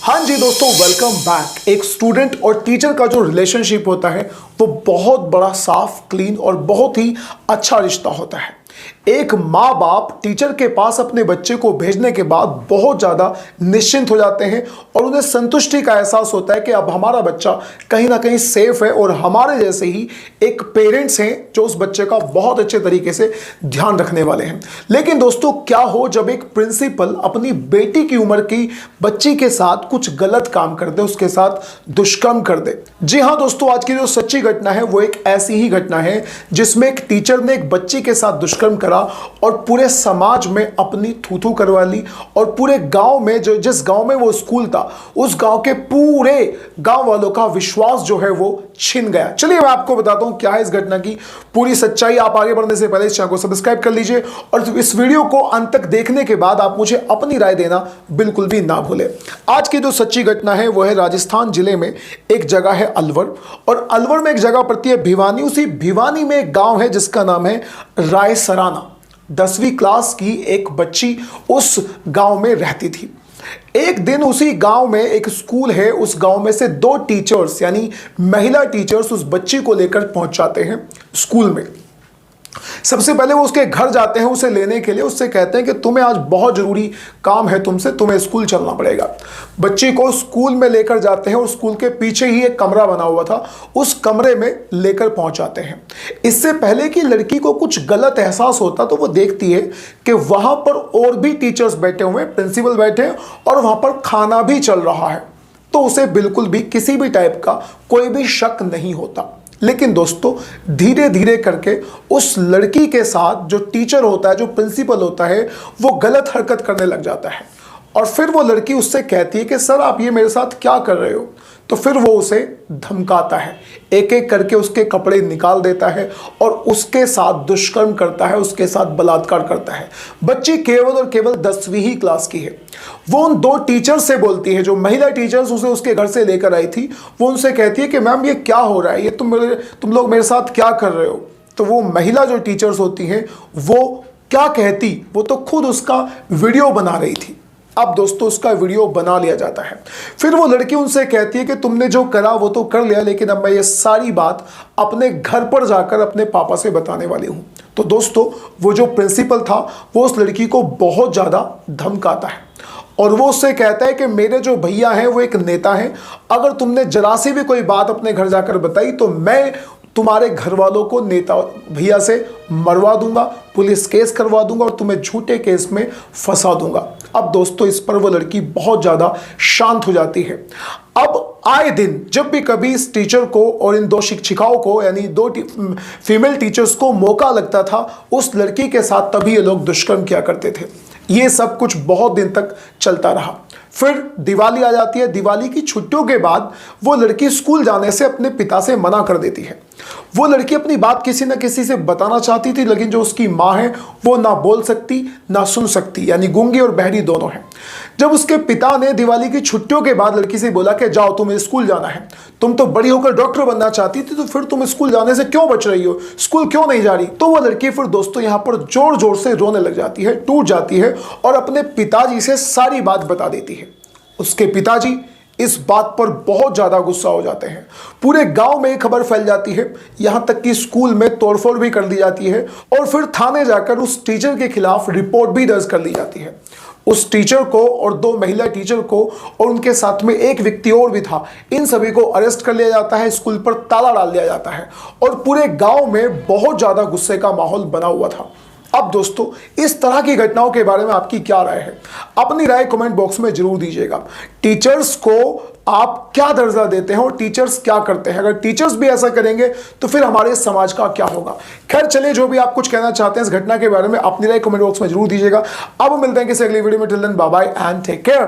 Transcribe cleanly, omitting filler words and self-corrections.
हाँ जी दोस्तों, welcome back. एक स्टूडेंट और टीचर का जो रिलेशनशिप होता है वो बहुत बड़ा, साफ, क्लीन और बहुत ही अच्छा रिश्ता होता है। एक माँ बाप टीचर के पास अपने बच्चे को भेजने के बाद बहुत ज़्यादा निश्चिंत हो जाते हैं और उन्हें संतुष्टि का एहसास होता है कि अब हमारा बच्चा कहीं ना कहीं सेफ है और हमारे जैसे ही एक पेरेंट्स हैं जो उस बच्चे का बहुत अच्छे तरीके से ध्यान रखने वाले हैं। लेकिन दोस्तों, क्या हो जब एक प्रिंसिपल अपनी बेटी की उम्र की बच्ची के साथ कुछ गलत काम कर दे, उसके साथ दुष्कर्म कर दे। जी हाँ दोस्तों, आज की जो सच्ची घटना है वो एक ऐसी ही घटना है जिसमें एक टीचर ने एक बच्ची के साथ दुष्कर्म करा और पूरे समाज में अपनी थू-थू करवा ली और पूरे गांव में, जो जिस गांव में वो स्कूल था, उस गांव के पूरे गांव वालों का विश्वास जो है वो छिन गया। चलिए मैं आपको बताता हूं क्या है इस घटना की पूरी सच्चाई। आप आगे बढ़ने से पहले इस चैनल को सब्सक्राइब कर लीजिए और इस वीडियो को अंत तक देखने के बाद आप मुझे अपनी राय देना बिल्कुल भी ना भूलें। आज की जो सच्ची घटना है वो है राजस्थान जिले में एक जगह है अलवर, और अलवर में एक जगह पड़ती है भिवानी। उसी भिवानी में एक गांव है जिसका नाम है रायसराना। 10वीं क्लास की एक बच्ची उस गांव में रहती थी। एक दिन उसी गांव में एक स्कूल है, उस गांव में से 2 टीचर्स यानी महिला टीचर्स उस बच्ची को लेकर पहुंच जाते हैं स्कूल में। सबसे पहले वो उसके घर जाते हैं उसे लेने के लिए। उससे कहते हैं कि तुम्हें आज बहुत जरूरी काम है तुमसे, तुम्हें स्कूल चलना पड़ेगा। बच्ची को स्कूल में लेकर जाते हैं और स्कूल के पीछे ही एक कमरा बना हुआ था, उस कमरे में लेकर पहुंचाते हैं। इससे पहले कि लड़की को कुछ गलत एहसास होता तो वो देखती है कि वहां पर और भी टीचर्स बैठे हुए हैं, प्रिंसिपल बैठे हैं और वहां पर खाना भी चल रहा है। तो उसे बिल्कुल भी किसी भी टाइप का कोई भी शक नहीं होता। लेकिन दोस्तों, धीरे धीरे करके उस लड़की के साथ जो टीचर होता है, जो प्रिंसिपल होता है, वो गलत हरकत करने लग जाता है। और फिर वो लड़की उससे कहती है कि सर आप ये मेरे साथ क्या कर रहे हो। तो फिर वो उसे धमकाता है, एक एक करके उसके कपड़े निकाल देता है और उसके साथ दुष्कर्म करता है, उसके साथ बलात्कार करता है। बच्ची केवल और केवल 10वीं ही क्लास की है। वो उन 2 टीचर से बोलती है, जो महिला टीचर्स उसे उसके घर से लेकर आई थी, वो उनसे कहती है कि मैम ये क्या हो रहा है, ये तुम लोग मेरे साथ क्या कर रहे हो। तो वो महिला जो टीचर्स होती हैं वो क्या कहती, वो तो खुद उसका वीडियो बना रही थी। अब दोस्तों, उसका वीडियो बना लिया जाता है। फिर वो लड़की उनसे कहती है कि तुमने जो करा वो तो कर लिया, लेकिन अब मैं ये सारी बात अपने घर पर जाकर अपने पापा से बताने वाली हूँ। तो दोस्तों, वो जो प्रिंसिपल था वो उस लड़की को बहुत ज़्यादा धमकाता है और वो उससे कहता है कि मेरे जो भैया हैं वो एक नेता हैं, अगर तुमने जरा सी भी कोई बात अपने घर जाकर बताई तो मैं तुम्हारे घर वालों को नेता भैया से मरवा दूंगा, पुलिस केस करवा दूंगा और तुम्हें झूठे केस में फंसा दूंगा। अब दोस्तों, इस पर वो लड़की बहुत ज़्यादा शांत हो जाती है। अब आए दिन जब भी कभी इस टीचर को और इन 2 शिक्षिकाओं को यानी 2 फीमेल टीचर्स को मौका लगता था उस लड़की के साथ, तभी ये लोग दुष्कर्म किया करते थे। ये सब कुछ बहुत दिन तक चलता रहा। फिर दिवाली आ जाती है। दिवाली की छुट्टियों के बाद वो लड़की स्कूल जाने से अपने पिता से मना कर देती है। वो लड़की अपनी बात किसी न किसी से बताना चाहती थी, लेकिन जो उसकी माँ है वो ना बोल सकती ना सुन सकती, यानी गूंगी और बहरी दोनों हैं। जब उसके पिता ने दिवाली की छुट्टियों के बाद लड़की से बोला कि जाओ तुम्हें स्कूल जाना है, तुम तो बड़ी होकर डॉक्टर बनना चाहती थी, तो फिर तुम स्कूल जाने से क्यों बच रही हो, स्कूल क्यों नहीं जा रही। तो वो लड़की फिर दोस्तों यहाँ पर जोर जोर से रोने लग जाती है, टूट जाती है और अपने पिताजी से सारी बात बता देती है। उसके पिताजी इस बात पर बहुत ज़्यादा गुस्सा हो जाते हैं। पूरे गांव में खबर फैल जाती है, यहाँ तक कि स्कूल में तोड़फोड़ भी कर दी जाती है और फिर थाने जाकर उस टीचर के खिलाफ रिपोर्ट भी दर्ज कर ली जाती है। उस टीचर को और 2 महिला टीचर को और उनके साथ में एक व्यक्ति और भी था, इन सभी को अरेस्ट कर लिया जाता है, स्कूल पर ताला डाल दिया जाता है और पूरे गाँव में बहुत ज़्यादा गुस्से का माहौल बना हुआ था। अब दोस्तों, इस तरह की घटनाओं के बारे में आपकी क्या राय है, अपनी राय कमेंट बॉक्स में जरूर दीजिएगा। टीचर्स को आप क्या दर्जा देते हैं और टीचर्स क्या करते हैं? अगर टीचर्स भी ऐसा करेंगे तो फिर हमारे समाज का क्या होगा। खैर चलिए, जो भी आप कुछ कहना चाहते हैं इस घटना के बारे में अपनी राय कमेंट बॉक्स में जरूर दीजिएगा। अब मिलते हैं किसी अगली वीडियो में। Till then bye bye and take care.